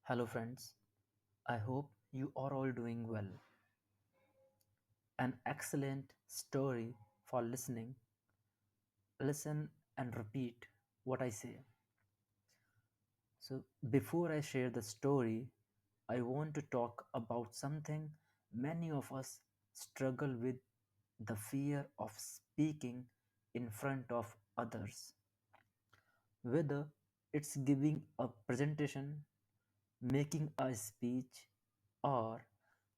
Hello, friends. I hope you are all doing well. An excellent story for listening. Listen and repeat what I say. So, before I share the story, I want to talk about something many of us struggle with, the fear of speaking in front of others. Whether it's giving a presentation, making a speech, or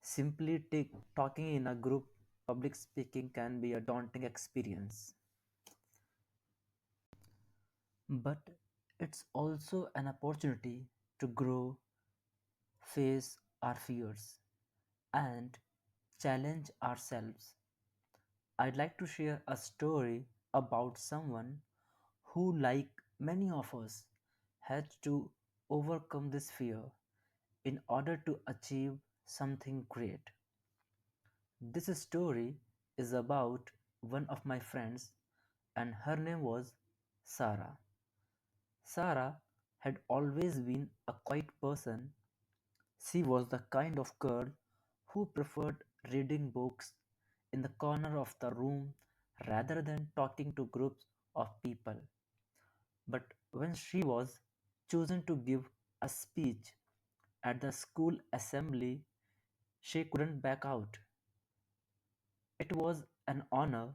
simply talking in a group, public speaking can be a daunting experience. But it's also an opportunity to grow, face our fears, and challenge ourselves. I'd like to share a story about someone who, like many of us, had to overcome this fear in order to achieve something great. This story is about one of my friends, and her name was Sarah. Sarah had always been a quiet person. She was the kind of girl who preferred reading books in the corner of the room rather than talking to groups of people. But when she was chosen to give a speech at the school assembly, she couldn't back out. It was an honor,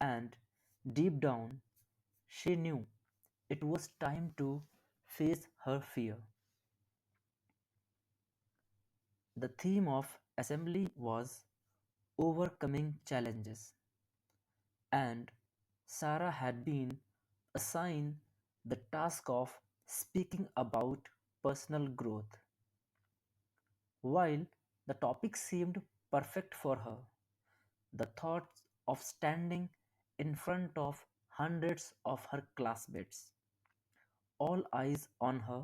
and deep down, she knew it was time to face her fear. The theme of assembly was overcoming challenges, and Sarah had been assigned the task of speaking about personal growth. While the topic seemed perfect for her, the thought of standing in front of hundreds of her classmates, all eyes on her,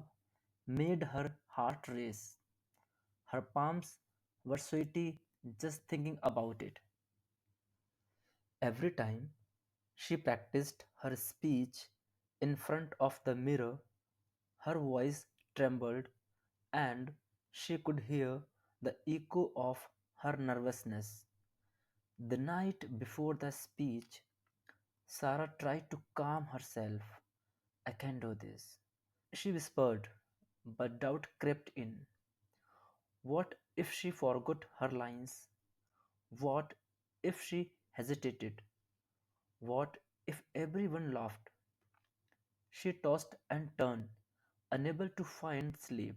made her heart race. Her palms were sweaty just thinking about it. Every time she practiced her speech in front of the mirror, her voice trembled and she could hear the echo of her nervousness. The night before the speech, Sarah tried to calm herself. I can do this, she whispered, but doubt crept in. What if she forgot her lines? What if she hesitated? What if everyone laughed? She tossed and turned, unable to find sleep,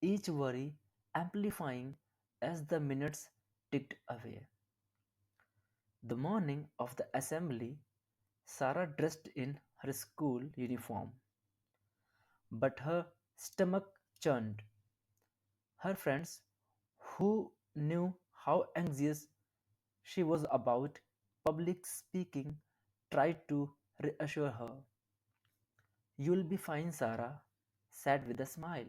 each worry amplifying as the minutes ticked away. The morning of the assembly, Sarah dressed in her school uniform, but her stomach churned. Her friends, who knew how anxious she was about public speaking, tried to reassure her. You'll be fine, Sarah said with a smile.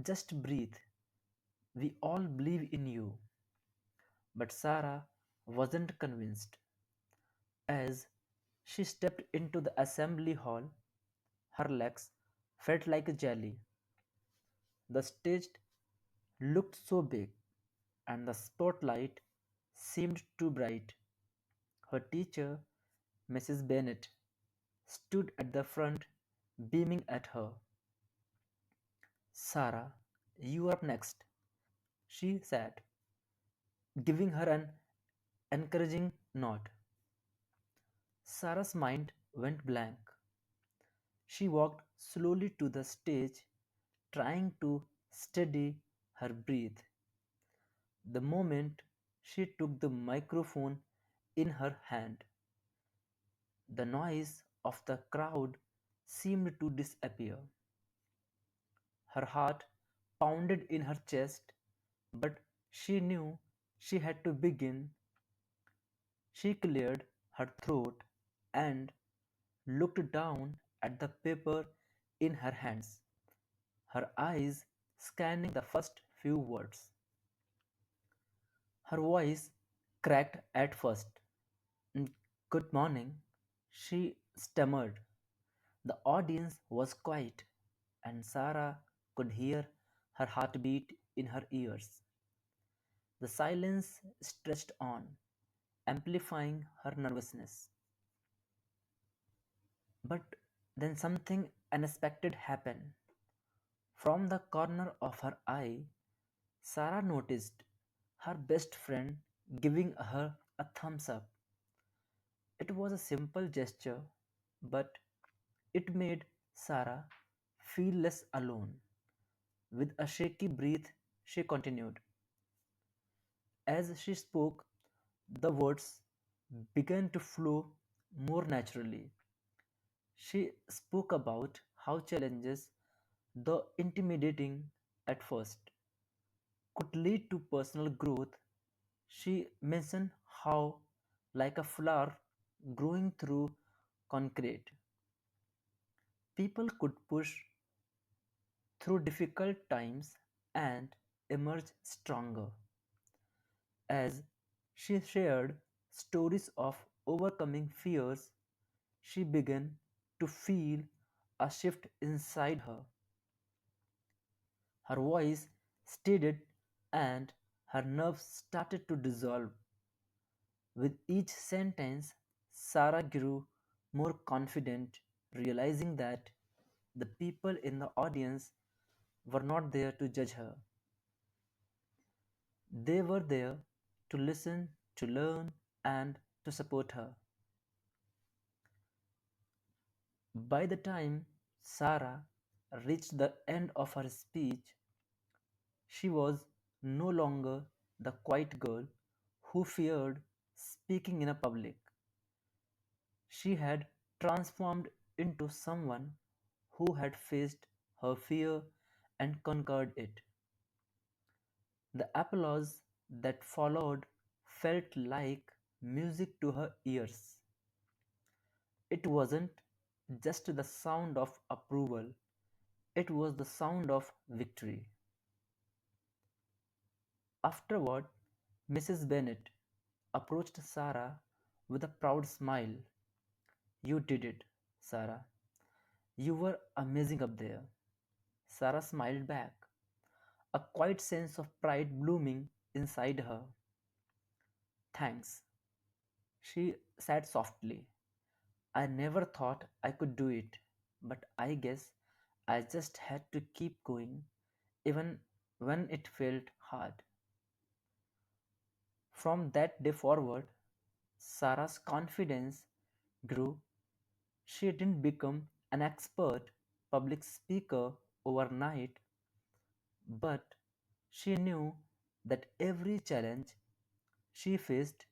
Just breathe. We all believe in you. But Sarah wasn't convinced. As she stepped into the assembly hall, her legs felt like a jelly. The stage looked so big, and the spotlight seemed too bright. Her teacher, Mrs. Bennet, stood at the front, beaming at her. Sarah, you are up next, she said, giving her an encouraging nod. Sarah's mind went blank. She walked slowly to the stage, trying to steady her breath. The moment she took the microphone in her hand, the noise of the crowd seemed to disappear. Her heart pounded in her chest, but she knew she had to begin. She cleared her throat and looked down at the paper in her hands, her eyes scanning the first few words. Her voice cracked at first. "Mm, Good morning," she stammered. The audience was quiet, and Sarah could hear her heartbeat in her ears. The silence stretched on, amplifying her nervousness. But then something unexpected happened. From the corner of her eye, Sarah noticed her best friend giving her a thumbs up. It was a simple gesture, but it made Sarah feel less alone. With a shaky breath, she continued. As she spoke, the words began to flow more naturally. She spoke about how challenges, though intimidating at first, could lead to personal growth. She mentioned how, like a flower growing through concrete, people could push through difficult times and emerge stronger. As she shared stories of overcoming fears, she began to feel a shift inside her. Her voice steadied and her nerves started to dissolve. With each sentence, Sarah grew more confident, realizing that the people in the audience were not there to judge her. They were there to listen, to learn, and to support her. By the time Sarah reached the end of her speech, she was no longer the quiet girl who feared speaking in a public. She had transformed into someone who had faced her fear and conquered it. The applause that followed felt like music to her ears. It wasn't just the sound of approval, it was the sound of victory. Afterward, Mrs. Bennet approached Sarah with a proud smile. You did it, Sarah. You were amazing up there. Sarah smiled back, a quiet sense of pride blooming inside her. Thanks, she said softly. I never thought I could do it, but I guess I just had to keep going, even when it felt hard. From that day forward, Sarah's confidence grew. She didn't become an expert public speaker overnight, but she knew that every challenge she faced,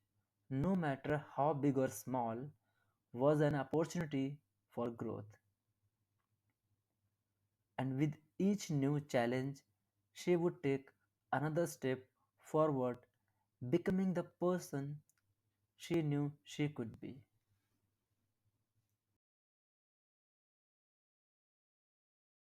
no matter how big or small, was an opportunity for growth. And with each new challenge, she would take another step forward, becoming the person she knew she could be.